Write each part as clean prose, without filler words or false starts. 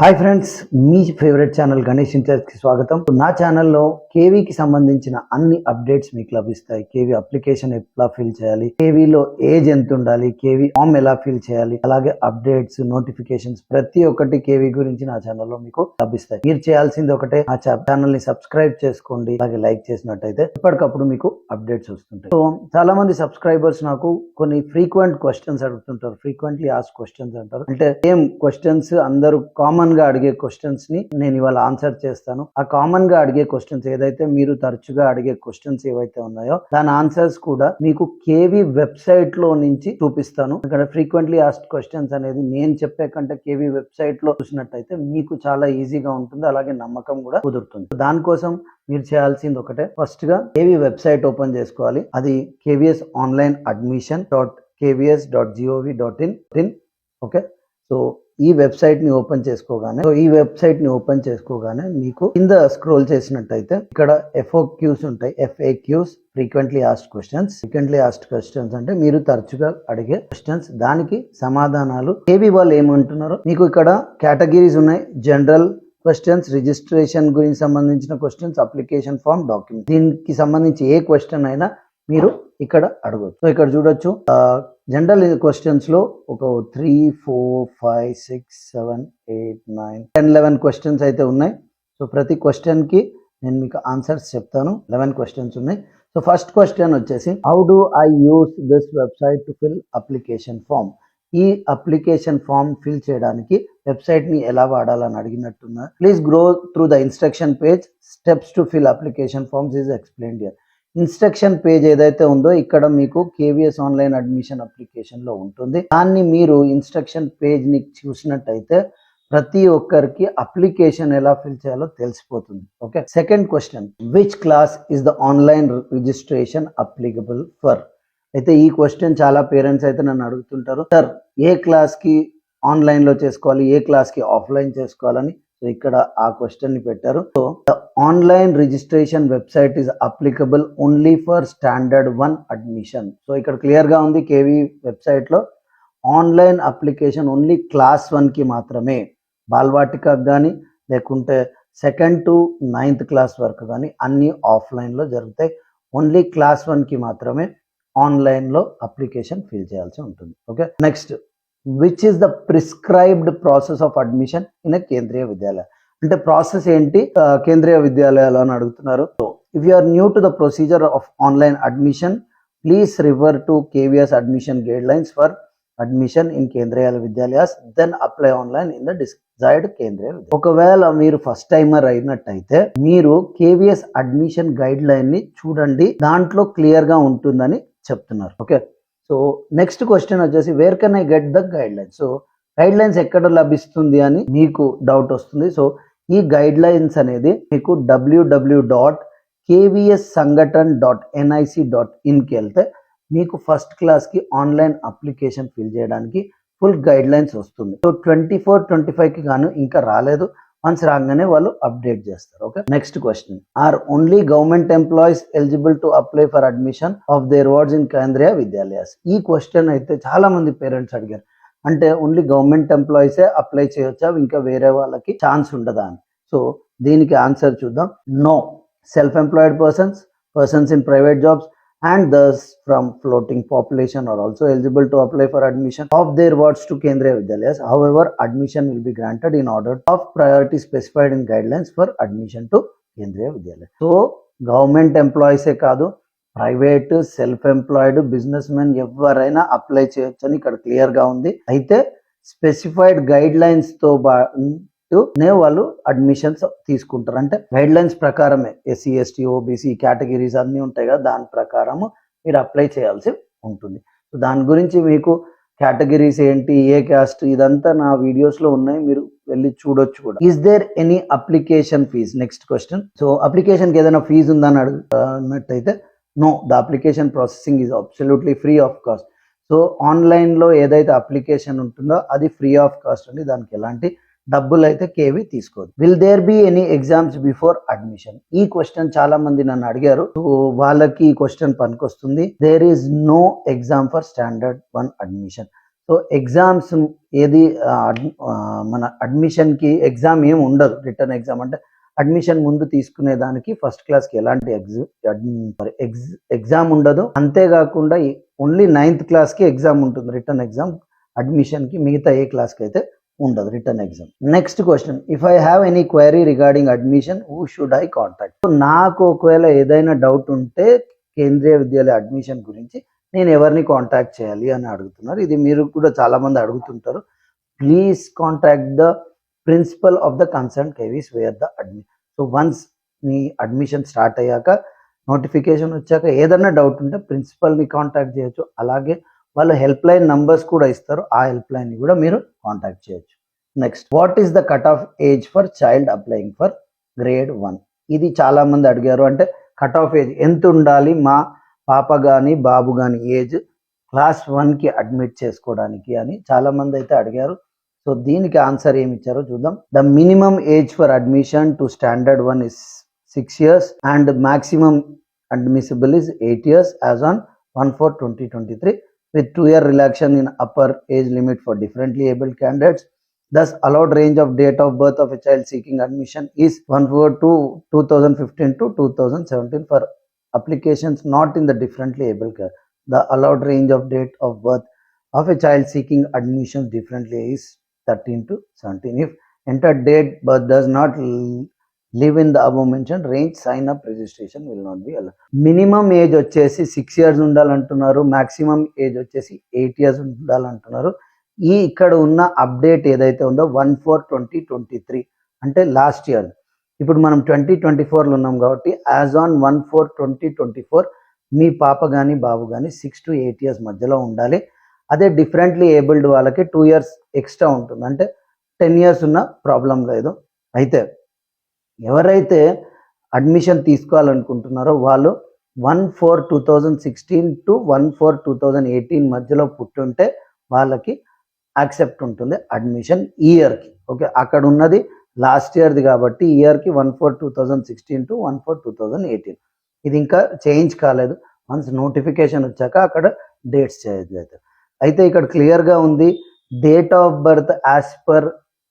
Hi friends, మీ favourite channel Ganesh ఇంటర్కి స్వాగతం. నా ఛానల్లో కేవీకి సంబంధించిన అన్ని అప్డేట్స్ మీకు లభిస్తాయి. కేవీ అప్లికేషన్ ఎలా ఫిల్ చేయాలి, కేవీలో ఏజ్ ఎంత ఉండాలి, కేవీ ఫామ్ ఎలా ఫిల్ చేయాలి, అలాగే అప్డేట్స్, నోటిఫికేషన్స్ ప్రతి ఒక్కటి కేవీ గురించి నా ఛానల్లో మీకు లభిస్తాయి. మీరు చేయాల్సింది ఒకటే, ఆ ఛానల్ ని సబ్స్క్రైబ్ చేసుకోండి, అలాగే లైక్ చేసినట్టయితే ఎప్పటికప్పుడు మీకు అప్డేట్స్ వస్తుంటాయి. సో చాలా మంది సబ్స్క్రైబర్స్ నాకు కొన్ని ఫ్రీక్వెంట్ క్వశ్చన్స్ అడుగుతుంటారు. ఫ్రీక్వెంట్లీ ఆస్క్ క్వశ్చన్స్ అంటారు. అంటే సేమ్ క్వశ్చన్స్ అందరూ కామన్ గా అడిగే క్వశ్చన్స్ ని నేను ఇవాళ ఆన్సర్ చేస్తాను. ఆ కామన్ గా అడిగే క్వశ్చన్స్ ఏదైతే మీరు తరచుగా అడిగే క్వశ్చన్స్ ఏవైతే ఉన్నాయో దాని ఆన్సర్స్ కూడా మీకు కేవీ వెబ్సైట్ లో నుంచి చూపిస్తాను. ఇక్కడ ఫ్రీక్వెంట్లీ ఆస్క్డ్ క్వశ్చన్స్ అనేది నేను చెప్పే కంటే కేవీ వెబ్సైట్ లో చూసినట్టయితే మీకు చాలా ఈజీగా ఉంటుంది, అలాగే నమ్మకం కూడా కుదురుతుంది. దానికోసం మీరు చేయాల్సింది ఒకటే, ఫస్ట్ గా కేవీ వెబ్సైట్ ఓపెన్ చేసుకోవాలి. అది KVS online admission .kvs.gov.in. Okay, so ఈ వెబ్సైట్ ని ఓపెన్ చేసుకోగానే మీకు కింద స్క్రోల్ చేసినట్టయితే ఇక్కడ FAQs ఉంటాయి. FAQs ఫ్రీక్వెంట్లీ ఆస్క్డ్ క్వశ్చన్స్ అంటే మీరు తరచుగా అడిగే క్వశ్చన్స్, దానికి సమాధానాలు. కేవీ వాళ్ళు ఏమంటున్నారో మీకు ఇక్కడ కేటగిరీస్ ఉన్నాయి. జనరల్ క్వశ్చన్స్, రిజిస్ట్రేషన్ గురించి సంబంధించిన క్వశ్చన్స్, అప్లికేషన్ ఫామ్, డాక్యుమెంట్. దీనికి సంబంధించి ఏ క్వశ్చన్ అయినా మీరు ఇక్కడ అడగవచ్చు. సో ఇక్కడ చూడొచ్చు, జనరల్ క్వశ్చన్స్ లో ఒక 3, 4, 5, 6, 7, 8, 9, 10, 11 క్వశ్చన్స్ అయితే ఉన్నాయి. సో ప్రతి క్వశ్చన్ కి నేను మీకు ఆన్సర్స్ చెప్తాను. 11 క్వశ్చన్స్ ఉన్నాయి. సో ఫస్ట్ క్వశ్చన్ వచ్చేసి, how do I use this website to fill application form? ఈ అప్లికేషన్ ఫామ్ ఫిల్ చేయడానికి వెబ్సైట్ ని ఎలా వాడాలని అడిగినట్టున్నా. Please grow through the instruction page. Steps to fill application forms is explained here. Instruction page ఏదైతే ఉందో ఇక్కడ మీకు కేవీఎస్ ఆన్లైన్ అడ్మిషన్ అప్లికేషన్ లో ఉంటుంది. దాన్ని మీరు ఇన్స్ట్రక్షన్ పేజ్ ని చూసినట్టయితే ప్రతి ఒక్కరికి అప్లికేషన్ ఎలా ఫిల్ చేయాలో తెలిసిపోతుంది. Okay, second question, which class is the online registration applicable for? అయితే ఈ క్వశ్చన్ చాలా పేరెంట్స్ అయితే నన్ను అడుగుతుంటారు, సార్ ఏ క్లాస్ కి ఆన్లైన్ లో చేసుకోవాలి, ఏ క్లాస్ కి ఆఫ్లైన్ చేసుకోవాలని. సో ఇక్కడ ఆ క్వశ్చన్ ని పెట్టారు. So the online registration website is applicable only for standard 1 admission. So ఇక్కడ క్లియర్ గా ఉంది, కేవీ వెబ్సైట్ లో ఆన్లైన్ అప్లికేషన్ ఓన్లీ క్లాస్ 1 కి మాత్రమే. బాల్వాటికకు కానీ లేకుంటే 2nd to 9th క్లాస్ వరకు కానీ అన్ని ఆఫ్లైన్ లో జరుగుతాయి. ఓన్లీ క్లాస్ 1 కి మాత్రమే ఆన్లైన్ లో అప్లికేషన్ ఫిల్ చేయాల్సి ఉంటుంది. Okay, next, which is the prescribed process of admission in Kendriya Vidyalaya? అంటే ప్రాసెస్ ఏంటి కేంద్రీయ విద్యాలయాలు అని అడుగుతున్నారు. So if you are new to the procedure of online admission, please refer to KVS admission guidelines for admission in Kendriya Vidyalayas, then apply online in the desired Kendriya Vidyalaya. ఒకవేళ మీరు first timer అయినట్టయితే మీరు KVS admission guide line ని చూడండి, దాంట్లో clear గా ఉంటుందని చెప్తున్నారు. ఓకే, సో నెక్స్ట్ క్వశ్చన్ వచ్చేసి, where can I get the guide lines? So guide lines ఎక్కడ లభిస్తుంది అని మీకు డౌట్ వస్తుంది. సో ఈ గైడ్ లైన్స్ అనేది మీకు www.kvssangathan.nic.in కి వెళ్తే మీకు ఫస్ట్ క్లాస్ కి ఆన్లైన్ అప్లికేషన్ ఫిల్ చేయడానికి ఫుల్ గైడ్ లైన్స్ వస్తుంది. సో 24-25 కి గాను ఇంకా రాలేదు. వన్స్ రాగానే వాళ్ళు అప్డేట్ చేస్తారు. Okay, next question, are only government employees eligible to apply for admission of their wards in Kendriya Vidyalayas? ఈ క్వశ్చన్ అయితే చాలా మంది పేరెంట్స్ అడిగారు. అంటే ఓన్లీ గవర్నమెంట్ ఎంప్లాయీసే అప్లై చేయొచ్చా, ఇంకా వేరే వాళ్ళకి ఛాన్స్ ఉండదా అని. సో దీనికి ఆన్సర్ చూద్దాం. No, self employed persons in private jobs and thus from floating population are also eligible to apply for admission of their wards to Kendriya Vidyalayas. However, admission will be granted in order of priority specified in guidelines for admission to Kendriya Vidyalaya. So government employees ఏ కాదు, private, self employed, business men ఎవరైనా apply చేయొచ్చు అని ఇక్కడ clear గా ఉంది. అయితే specified guide lines తో వాళ్ళు అడ్మిషన్స్ తీసుకుంటారు. అంటే గైడ్ లైన్స్ ప్రకారమే SC, ST, OBC కేటగిరీస్ అన్ని ఉంటాయి కదా, దాని ప్రకారము మీరు అప్లై చేయాల్సి ఉంటుంది. సో దాని గురించి మీకు కేటగిరీస్ ఏంటి, ఏ క్యాస్ట్, ఇదంతా నా వీడియోస్ లో ఉన్నాయి, మీరు వెళ్ళి చూడొచ్చు కూడా. Is there any application fees? Next question. So application కి ఏదైనా ఫీజు ఉందని అన్నట్టయితే no, the application processing is absolutely free of cost. So online లో ఏదైతే అప్లికేషన్ ఉంటుందో అది ఫ్రీ ఆఫ్ కాస్ట్ అండి, దానికి ఎలాంటి డబ్బులు అయితే కేవీ తీసుకోదు. Will there be any exams before admission? ఈ క్వశ్చన్ చాలా మంది నన్ను అడిగారు. సో వాళ్ళకి ఈ క్వశ్చన్ పనికొస్తుంది. There is no exam for standard 1 admission. So exams ఏది మన అడ్మిషన్కి ఎగ్జామ్ ఏమి ఉండదు. రిటర్న్ ఎగ్జామ్ అంటే అడ్మిషన్ ముందు తీసుకునే దానికి ఫస్ట్ క్లాస్కి ఎలాంటి ఎగ్జామ్ ఉండదు. అంతేకాకుండా ఓన్లీ 9th క్లాస్కి ఎగ్జామ్ ఉంటుంది, రిటర్న్ ఎగ్జామ్. అడ్మిషన్కి మిగతా ఏ క్లాస్కి అయితే ఉండదు return exam. Next question, if I have any query regarding admission who should I contact? నాకు ఒకవేళ ఏదైనా డౌట్ ఉంటే కేంద్రీయ విద్యాలయ అడ్మిషన్ గురించి నేను ఎవరిని కాంటాక్ట్ చేయాలి అని అడుగుతున్నారు. ఇది మీరు కూడా చాలా మంది అడుగుతుంటారు. Please contact the principal of the concern KVs where the admission. So once మీ అడ్మిషన్ స్టార్ట్ అయ్యాక, నోటిఫికేషన్ వచ్చాక ఏదైనా డౌట్ ఉంటే ప్రిన్సిపల్ని కాంటాక్ట్ చేయొచ్చు. అలాగే వాళ్ళు హెల్ప్ లైన్ నంబర్స్ కూడా ఇస్తారు, ఆ హెల్ప్ లైన్ని కూడా మీరు కాంటాక్ట్ చేయొచ్చు. Next, what is the cut off age for child applying for grade 1? ఇది చాలా మంది అడిగారు. అంటే కట్ ఆఫ్ ఏజ్ ఎంత ఉండాలి మా పాప కానీ బాబు కానీ ఏజ్ క్లాస్ 1కి అడ్మిట్ చేసుకోవడానికి అని చాలా మంది అయితే అడిగారు. సో దీనికి ఆన్సర్ ఏమి ఇచ్చారో చూద్దాం. The minimum age for admission to standard 1 is 6 years and maximum admissible is 8 years as on 1/4/2023 with 2-year relaxation in upper age limit for differently abled candidates. Thus allowed range of date of birth of a child seeking admission is 1/4/2015 to 2017 for applications not in the differently abled category. The allowed range of date of birth of a child seeking admission differently is 13 to 17. If entered date birth does not live in the above mentioned range, sign up registration will not be allowed. Minimum age వచ్చేసి 6 years ఉండాలంటున్నారు, maximum age వచ్చేసి 8 years ఉండాలంటున్నారు. ఈ ఇక్కడ ఉన్న update ఏదైతే ఉందో 1/4/2023 అంటే last year. ఇప్పుడు మనం 2024లో ఉన్నాం కాబట్టి యాజ్ ఆన్ 1/4/2024 మీ పాప కానీ బాబు కానీ 6 to 8 years మధ్యలో ఉండాలి. అదే డిఫరెంట్లీ ఏబుల్డ్ వాళ్ళకి 2 years ఎక్స్ట్రా ఉంటుంది, అంటే 10 years ఉన్న ప్రాబ్లం లేదు. అయితే ఎవరైతే అడ్మిషన్ తీసుకోవాలనుకుంటున్నారో వాళ్ళు 1/4/2016 to 1/4/2018 మధ్యలో పుట్టుంటే వాళ్ళకి యాక్సెప్ట్ ఉంటుంది అడ్మిషన్ ఇయర్కి. ఓకే, అక్కడ ఉన్నది లాస్ట్ ఇయర్ది కాబట్టి ఇయర్కి 1/4/2016 to 1/4/2018. ఇది ఇంకా చేంజ్ కాలేదు. వన్స్ నోటిఫికేషన్ వచ్చాక అక్కడ డేట్స్ చేంజ్ అవుతాయి. అయితే ఇక్కడ క్లియర్గా ఉంది, date of birth as per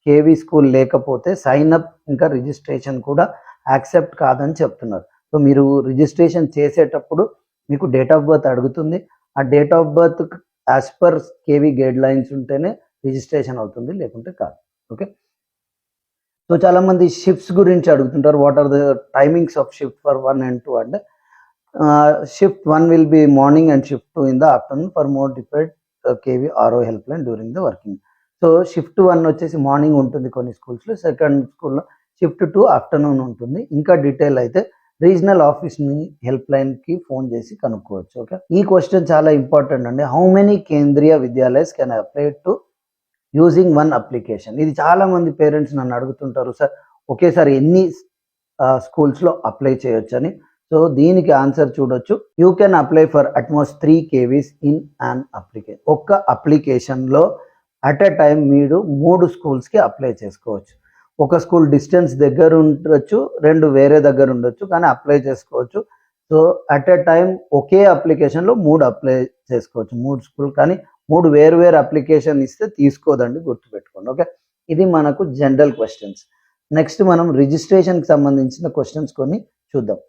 KV school లేకపోతే సైన్ అప్ ఇంకా రిజిస్ట్రేషన్ కూడా యాక్సెప్ట్ కాదని చెప్తున్నారు. సో మీరు రిజిస్ట్రేషన్ చేసేటప్పుడు మీకు డేట్ ఆఫ్ బర్త్ అడుగుతుంది. ఆ date of birth as per KV guide lines ఉంటేనే రిజిస్ట్రేషన్ అవుతుంది, లేకుంటే కాదు. ఓకే, సో చాలా మంది షిఫ్ట్స్ గురించి అడుగుతుంటారు. What are the timings of shift for 1 and 2 అంటే shift 1 will be morning and shift 2 in the afternoon for more deployed KV RO help line during the working. So shift 1 వచ్చేసి morning ఉంటుంది కొన్ని స్కూల్స్లో, second స్కూల్లో shift 2 afternoon ఉంటుంది. ఇంకా detail అయితే regional ఆఫీస్ని హెల్ప్ లైన్కి ఫోన్ చేసి కనుక్కోవచ్చు. ఓకే, ఈ క్వశ్చన్ చాలా ఇంపార్టెంట్ అండి. How many Kendriya Vidyalayas can apply to using 1 application? ఇది చాలా మంది పేరెంట్స్ నన్ను అడుగుతుంటారు, సార్ ఒకేసారి ఎన్ని స్కూల్స్లో అప్లై చేయొచ్చు అని. సో దీనికి ఆన్సర్ చూడొచ్చు. You can apply for utmost 3 KVs in an application. ఒక్క అప్లికేషన్లో అట్ ఎ టైం మీరు 3 స్కూల్స్కి అప్లై చేసుకోవచ్చు. ఒక స్కూల్ డిస్టెన్స్ దగ్గర ఉండొచ్చు, 2 వేరే దగ్గర ఉండొచ్చు, కానీ అప్లై చేసుకోవచ్చు. సో అట్ ఎ టైం ఒకే అప్లికేషన్లో 3 అప్లై చేసుకోవచ్చు, 3 స్కూల్. కానీ 3 వేరు వేరు అప్లికేషన్ ఇస్తే తీసుకోదండి, గుర్తుపెట్టుకోండి. ఓకే, ఇది మనకు జనరల్ క్వశ్చన్స్. నెక్స్ట్ మనం రిజిస్ట్రేషన్కి సంబంధించిన క్వశ్చన్స్ కొన్ని చూద్దాం.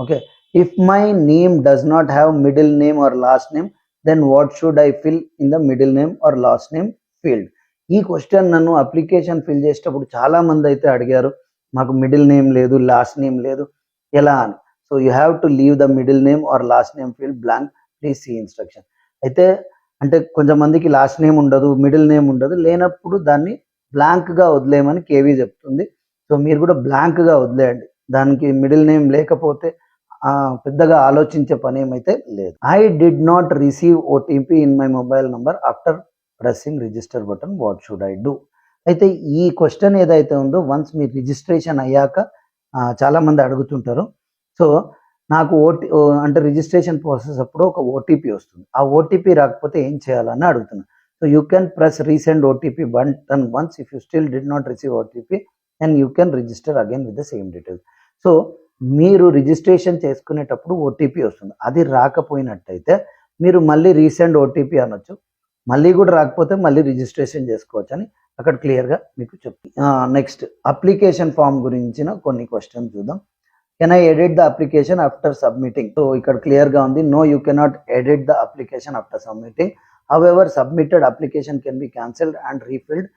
Okay, if my name does not have middle name or last name then what should I fill in the middle name or last name field? ఈ question నన్ను application fill చేసేటప్పుడు చాలా మంది అయితే అడిగారు, మాకు మిడిల్ నేమ్ లేదు, లాస్ట్ నేమ్ లేదు, ఎలా అని. So you have to leave the middle name or last name field blank, please see instruction. అయితే అంటే కొంతమందికి లాస్ట్ నేమ్ ఉండదు, మిడిల్ నేమ్ ఉండదు, లేనప్పుడు దాన్ని బ్లాంక్గా వదిలేయమని కేవీ చెప్తుంది. సో మీరు కూడా బ్లాంక్గా వదిలేయండి, దానికి మిడిల్ నేమ్ లేకపోతే పెద్దగా ఆలోచించే పని ఏమైతే లేదు. I did not receive OTP in my mobile number after pressing register button, what should I do? అయితే ఈ క్వశ్చన్ ఏదైతే ఉందో వన్స్ మీరు రిజిస్ట్రేషన్ అయ్యాక చాలా మంది అడుగుతుంటారు. సో నాకు అంటే రిజిస్ట్రేషన్ ప్రాసెస్ అప్పుడు ఒక ఓటీపీ వస్తుంది, ఆ ఓటీపీ రాకపోతే ఏం చేయాలని అడుగుతున్నాను. So you can press resend OTP button once. If you still did not receive OTP and you can register again with the same details. So మీరు రిజిస్ట్రేషన్ చేసుకునేటప్పుడు ఓటీపీ వస్తుంది, అది రాకపోయినట్టయితే మీరు మళ్ళీ రీసెండ్ ఓటీపీ అనొచ్చు. మళ్ళీ కూడా రాకపోతే మళ్ళీ రిజిస్ట్రేషన్ చేసుకోవచ్చు అని అక్కడ క్లియర్గా మీకు చెప్తుంది. నెక్స్ట్ అప్లికేషన్ ఫామ్ గురించిన కొన్ని క్వశ్చన్స్ చూద్దాం. Can I edit the application after submitting? So ఇక్కడ క్లియర్గా ఉంది, no you cannot edit the application after submitting. However submitted application can be cancelled and refilled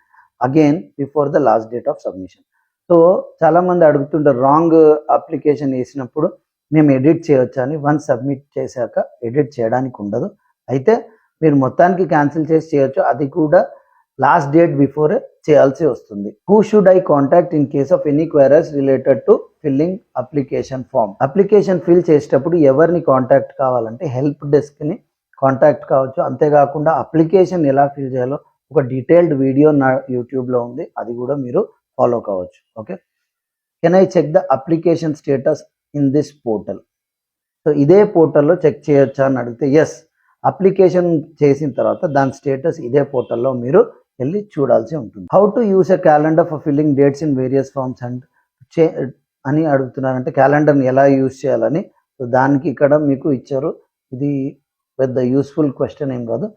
again before the last date of submission. So చాలామంది అడుగుతుంటారు, wrong application వేసినప్పుడు మేము edit చేయొచ్చా అని. Once submit చేశాక ఎడిట్ చేయడానికి ఉండదు. అయితే మీరు మొత్తానికి క్యాన్సిల్ చేసి చేయొచ్చు, అది కూడా లాస్ట్ డేట్ బిఫోరే చేయాల్సి వస్తుంది. Who should I contact in case of any queries related to filling application form? Application fill చేసేటప్పుడు ఎవరిని కాంటాక్ట్ కావాలంటే హెల్ప్ డెస్క్ని కాంటాక్ట్ కావచ్చు. అంతేకాకుండా అప్లికేషన్ ఎలా ఫిల్ చేయాలో ఒక డీటెయిల్డ్ వీడియో నా యూట్యూబ్లో ఉంది, అది కూడా మీరు ఫాలో కావచ్చు. Okay, can I check the application status in this portal? So ఇదే పోర్టల్లో చెక్ చేయొచ్చా అని అడిగితే ఎస్, అప్లికేషన్ చేసిన తర్వాత దాని స్టేటస్ ఇదే పోర్టల్లో మీరు వెళ్ళి చూడాల్సి ఉంటుంది. How to use a calendar for filling dates in various forms and అని అడుగుతున్నారంటే క్యాలెండర్ని ఎలా యూజ్ చేయాలని. సో దానికి ఇక్కడ మీకు ఇచ్చారు, ఇది పెద్ద యూస్ఫుల్ క్వశ్చన్ ఏం కాదు.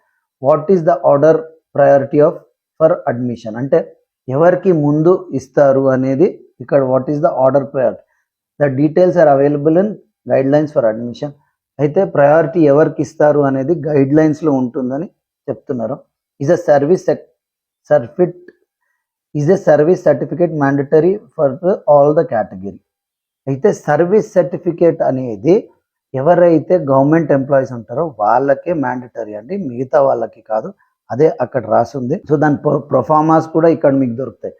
What is the order priority of for admission అంటే ఎవరికి ముందు ఇస్తారు అనేది ఇక్కడ what is the order priority. The details are available in guidelines for admission. అయితే ప్రయారిటీ ఎవరికి ఇస్తారు అనేది గైడ్ లైన్స్లో ఉంటుందని చెప్తున్నారు. Is a service certificate mandatory for all the category. అయితే సర్వీస్ సర్టిఫికేట్ అనేది ఎవరైతే గవర్నమెంట్ ఎంప్లాయీస్ ఉంటారో వాళ్ళకే మ్యాండటరీ అండి, మిగతా వాళ్ళకి కాదు. అదే అక్కడ రాసింది. సో దాని ప్రొఫార్మాస్ కూడా ఇక్కడ మీకు దొరుకుతాయి.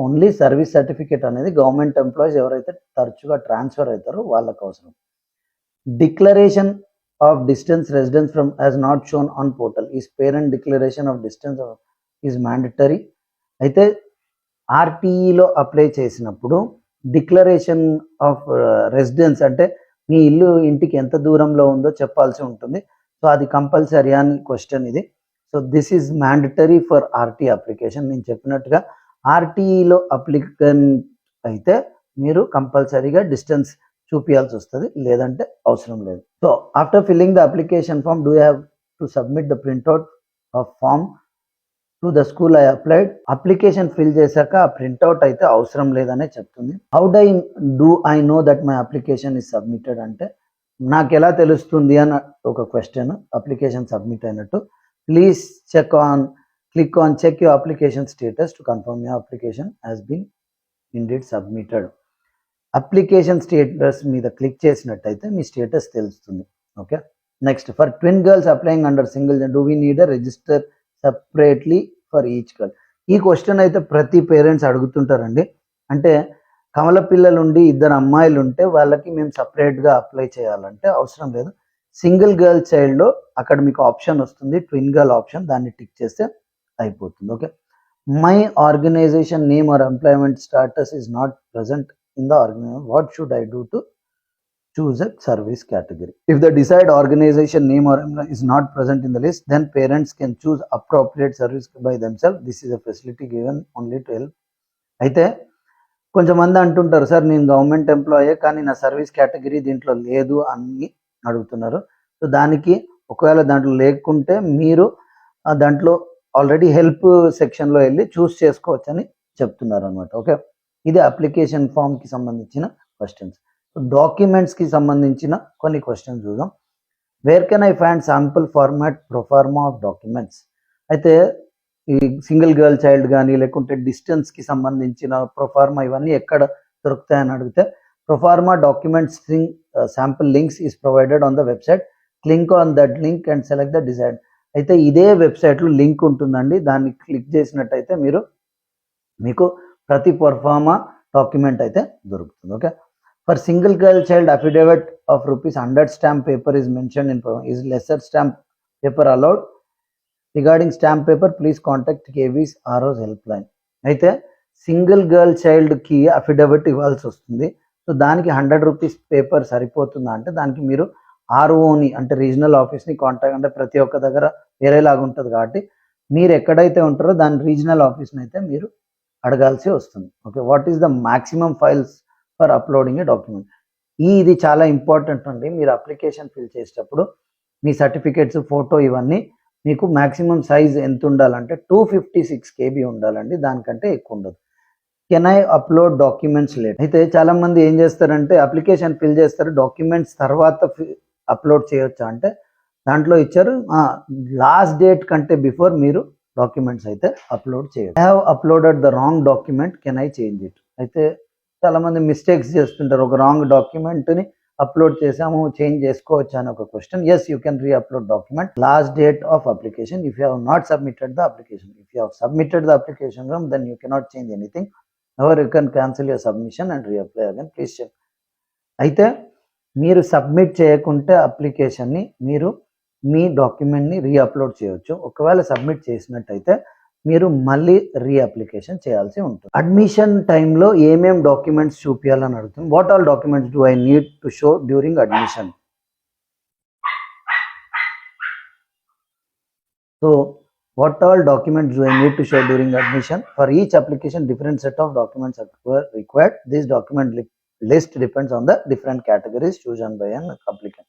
ఓన్లీ సర్వీస్ సర్టిఫికేట్ అనేది గవర్నమెంట్ ఎంప్లాయీస్ ఎవరైతే తరచుగా ట్రాన్స్ఫర్ అవుతారో వాళ్ళకి అవసరం. Declaration of distance residence from as not shown on portal is parent declaration of distance is mandatory. అయితే ఆర్టీఈలో అప్లై చేసినప్పుడు డిక్లరేషన్ ఆఫ్ రెసిడెన్స్ అంటే మీ ఇంటికి ఎంత దూరంలో ఉందో చెప్పాల్సి ఉంటుంది. సో అది కంపల్సరీ అని క్వశ్చన్ ఇది. So this is mandatory for RT application. నేను చెప్పినట్టుగా ఆర్టీఈలో అప్లికెంట్ అయితే మీరు కంపల్సరీగా డిస్టెన్స్ చూపించాల్సి వస్తుంది, లేదంటే అవసరం లేదు. So after filling the application form do have to submit the printout of form to the school I applied. Application fill చేశాక ఆ ప్రింట్అవుట్ అయితే అవసరం లేదనే చెప్తుంది. How do I know that my application is submitted అంటే నాకు ఎలా తెలుస్తుంది అని ఒక క్వశ్చన్. అప్లికేషన్ సబ్మిట్ అయినట్టు. Please click on check your application status to confirm your application has been indeed submitted. Application status మీద క్లిక్ చేసినట్టయితే మీ స్టేటస్ తెలుస్తుంది. Okay, next for twin girls applying under single do we need a register separately for each girl. ఈ question అయితే ప్రతి parents అడుగుతుంటారండి. అంటే కమల పిల్లలు ఉండి ఇద్దరు అమ్మాయిలు ఉంటే వాళ్ళకి మేము సపరేట్గా అప్లై చేయాలంటే అవసరం లేదు. సింగిల్ గర్ల్ చైల్డ్లో అక్కడ మీకు ఆప్షన్ వస్తుంది, ట్విన్ గర్ల్ ఆప్షన్, దాన్ని టిక్ చేస్తే అయిపోతుంది. Okay, my organization name or employment status is not present in the organization, what should I do to choose a service category? If the desired organization name or is not present in the list, then parents can choose appropriate service by themselves. This is a facility given only to help. అయితే కొంచెంమంది అంటుంటారు, sir నేను government employee కానీ నా service category దీంట్లో లేదు అని అడుగుతున్నారు. So దానికి ఒకవేళ దాంట్లో లేకుంటే మీరు దాంట్లో ఆల్రెడీ హెల్ప్ సెక్షన్లో వెళ్ళి చూస్ చేసుకోవచ్చని చెప్తున్నారు అనమాట. ఓకే, ఇది అప్లికేషన్ ఫామ్కి సంబంధించిన క్వశ్చన్స్. డాక్యుమెంట్స్కి సంబంధించిన కొన్ని క్వశ్చన్స్ చూద్దాం. Where can I find sample format proforma of documents? అయితే ఈ సింగిల్ గర్ల్ చైల్డ్ కానీ లేకుంటే డిస్టెన్స్కి సంబంధించిన ప్రొఫార్మా ఇవన్నీ ఎక్కడ దొరుకుతాయని అడిగితే proforma documents sample links is provided on the website. Click on that link and select the design. అయితే ఇదే వెబ్సైట్లో లింక్ ఉంటుందండి, దాన్ని క్లిక్ చేసినట్టయితే మీకు ప్రతి పర్ఫార్మా డాక్యుమెంట్ అయితే దొరుకుతుంది. Okay, for single girl child affidavit of ₹100 stamp paper is mention in is lesser stamp paper allowed. Regarding stamp paper please contact KV's ROs help line. అయితే సింగిల్ గర్ల్ చైల్డ్కి అఫిడేవిట్ ఇవ్వాల్సి వస్తుంది. So దానికి ₹100 paper సరిపోతుందా అంటే దానికి మీరు ఆర్ఓని అంటే regional ఆఫీస్ని కాంటాక్ట్, అంటే ప్రతి ఒక్క దగ్గర వేరేలాగా ఉంటుంది కాబట్టి మీరు ఎక్కడైతే ఉంటారో దాని రీజనల్ ఆఫీస్ని అయితే మీరు అడగాల్సి వస్తుంది. Okay, what is the maximum files for uploading A document? ఇది చాలా ఇంపార్టెంట్ అండి. మీరు అప్లికేషన్ ఫిల్ చేసేటప్పుడు మీ సర్టిఫికేట్స్, ఫోటో ఇవన్నీ మీకు మ్యాక్సిమం సైజ్ ఎంత ఉండాలంటే 256 KB ఉండాలండి, దానికంటే ఎక్కువ ఉండదు. Can I upload documents late? అయితే చాలామంది ఏం చేస్తారంటే అప్లికేషన్ ఫిల్ చేస్తారు, డాక్యుమెంట్స్ తర్వాత అప్లోడ్ చేయొచ్చా అంటే దాంట్లో ఇచ్చారు లాస్ట్ డేట్ కంటే బిఫోర్ మీరు డాక్యుమెంట్స్ అయితే అప్లోడ్ చేయొచ్చు. I have uploaded the wrong document, can I change it? అయితే చాలామంది మిస్టేక్స్ చేస్తుంటారు, ఒక రాంగ్ డాక్యుమెంట్ని అప్లోడ్ చేసాము, చేంజ్ చేసుకోవచ్చు అని ఒక question. Yes, you can reupload document. Last date of application, if you have not submitted the application, if you have submitted the application then you cannot change anything, ever you can cancel your submission and reapply again, please check. అయితే మీరు submit చేయకుంటే అప్లికేషన్ని మీరు మీ డాక్యుమెంట్ని re-upload చేయొచ్చు. ఒకవేళ submit చేసినట్టయితే మీరు మళ్ళీ reapplication చేయాల్సి ఉంటుంది. అడ్మిషన్ టైంలో ఏమేం డాక్యుమెంట్స్ చూపించాలని అడుగుతుంది. What all documents do I need to show during admission? So what all documents do I need to show during admission? For each application, different set of documents are required. This document list depends on the different categories chosen by an applicant.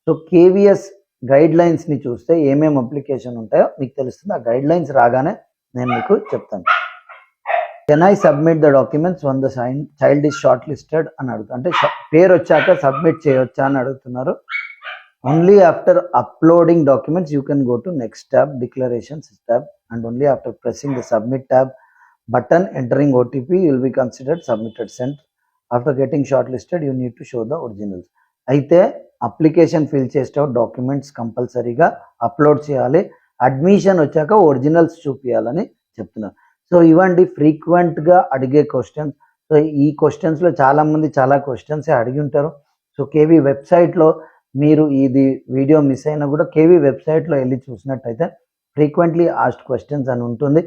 So KVS guide lines ని చూస్తే ఏమేమి application ఉంటాయో మీకు తెలుస్తుంది. ఆ guide lines రాగానే నేను మీకు చెప్తాను. Can I submit the documents one the child is short listed అని అడుగుతాను. అంటే పేరు వచ్చాక సబ్మిట్ చేయొచ్చా అని అడుగుతున్నారు. Only after uploading documents you can go to next tab, declarations tab, and only after pressing the submit tab button, entering OTP, you will be considered submitted, sent. After getting shortlisted, you need to show the originals. అయితే application fill చేసేటప్పుడు documents కంపల్సరీగా upload చేయాలి. Admission వచ్చాక originals చూపించాలని చెప్తున్నారు. So ఇవ్వండి ఫ్రీక్వెంట్గా అడిగే క్వశ్చన్స్. సో ఈ క్వశ్చన్స్లో చాలామంది చాలా క్వశ్చన్స్ అడిగి ఉంటారు. సో కేవీ వెబ్సైట్లో మీరు ఇది వీడియో మిస్ అయినా కూడా కేవీ వెబ్సైట్లో వెళ్ళి చూసినట్టయితే ఫ్రీక్వెంట్లీ ఆస్క్డ్ క్వశ్చన్స్ అని ఉంటుంది.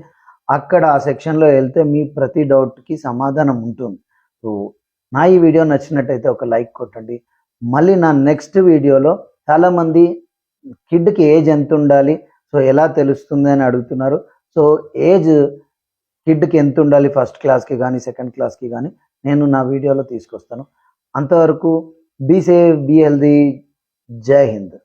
అక్కడ ఆ సెక్షన్లో వెళ్తే మీ ప్రతి డౌట్కి సమాధానం ఉంటుంది. సో నా ఈ వీడియో నచ్చినట్టయితే ఒక లైక్ కొట్టండి. మళ్ళీ నా నెక్స్ట్ వీడియోలో చాలామంది కిడ్కి ఏజ్ ఎంత ఉండాలి, సో ఎలా తెలుస్తుంది అని అడుగుతున్నారు. సో ఏజ్ కిడ్కి ఎంత ఉండాలి, ఫస్ట్ క్లాస్కి కానీ సెకండ్ క్లాస్కి కానీ నేను నా వీడియోలో తీసుకొస్తాను. అంతవరకు బీ సేఫ్, బీ హెల్దీ. జై హింద్.